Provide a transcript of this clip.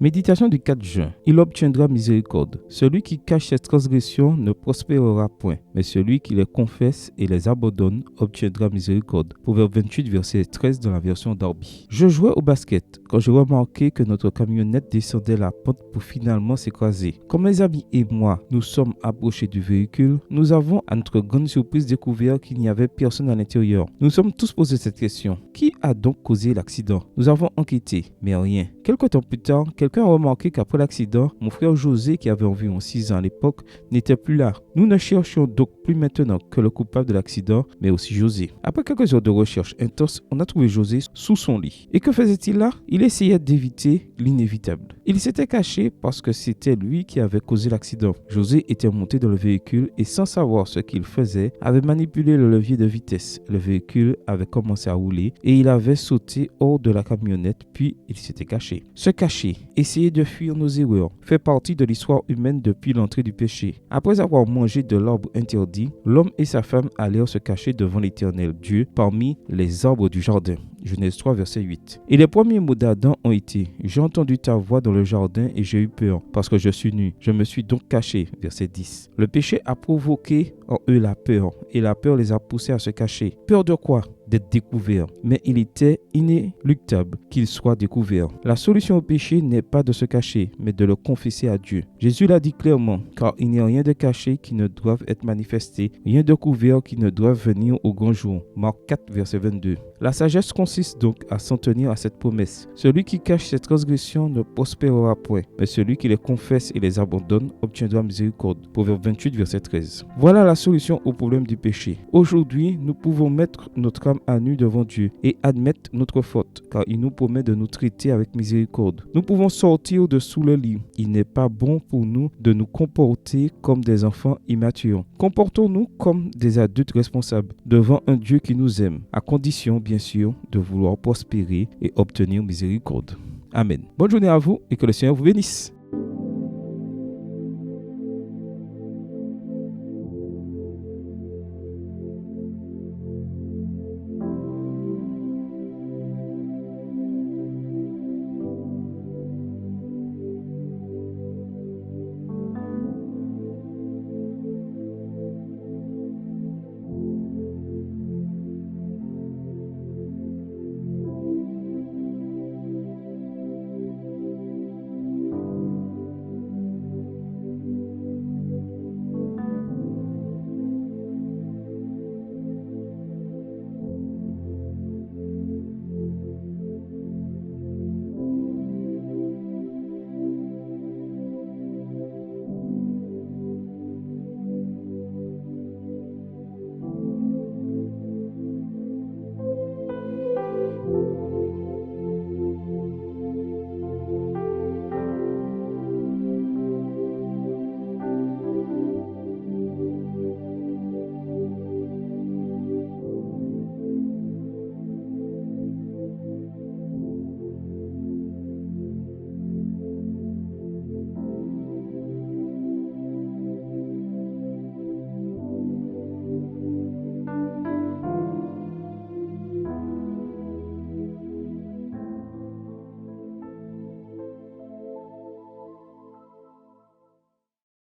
Méditation du 4 juin. Il obtiendra miséricorde. Celui qui cache ses transgressions ne prospérera point, mais celui qui les confesse et les abandonne obtiendra miséricorde. Proverbe 28, verset 13 dans la version Darby. Je jouais au basket quand j'ai remarqué que notre camionnette descendait la pente pour finalement s'écraser. Comme mes amis et moi nous sommes approchés du véhicule, nous avons à notre grande surprise découvert qu'il n'y avait personne à l'intérieur. Nous nous sommes tous posé cette question. Qui a donc causé l'accident? Nous avons enquêté, mais rien. Quelque temps plus tard, quelqu'un a remarqué qu'après l'accident, mon frère José, qui avait environ 6 ans à l'époque, n'était plus là. Nous ne cherchions donc plus maintenant que le coupable de l'accident, mais aussi José. Après quelques heures de recherche intense, on a trouvé José sous son lit. Et que faisait-il là? Il essayait d'éviter l'inévitable. Il s'était caché parce que c'était lui qui avait causé l'accident. José était monté dans le véhicule et sans savoir ce qu'il faisait, avait manipulé le levier de vitesse. Le véhicule avait commencé à rouler et il avait sauté hors de la camionnette, puis il s'était caché. Se cacher, essayer de fuir nos erreurs, fait partie de l'histoire humaine depuis l'entrée du péché. Après avoir mangé de l'arbre interdit, l'homme et sa femme allèrent se cacher devant l'Éternel Dieu parmi les arbres du jardin. Genèse 3, verset 8. Et les premiers mots d'Adam ont été « J'ai entendu ta voix dans le jardin et j'ai eu peur, parce que je suis nu. Je me suis donc caché. » Verset 10. Le péché a provoqué en eux la peur, et la peur les a poussés à se cacher. Peur de quoi? D'être découverts. Mais il était inéluctable qu'ils soient découverts. La solution au péché n'est pas de se cacher, mais de le confesser à Dieu. Jésus l'a dit clairement, car il n'y a rien de caché qui ne doive être manifesté, rien de couvert qui ne doive venir au grand jour. Marc 4, verset 22. La sagesse consiste donc à s'en tenir à cette promesse. Celui qui cache ses transgressions ne prospérera point, mais celui qui les confesse et les abandonne obtiendra miséricorde. Proverbe 28, verset 13. Voilà la solution au problème du péché. Aujourd'hui, nous pouvons mettre notre âme à nu devant Dieu et admettre notre faute, car il nous promet de nous traiter avec miséricorde. Nous pouvons sortir de sous le lit. Il n'est pas bon pour nous de nous comporter comme des enfants immatures. Comportons-nous comme des adultes responsables devant un Dieu qui nous aime, à condition, bien sûr, de vouloir prospérer et obtenir miséricorde. Amen. Bonne journée à vous et que le Seigneur vous bénisse.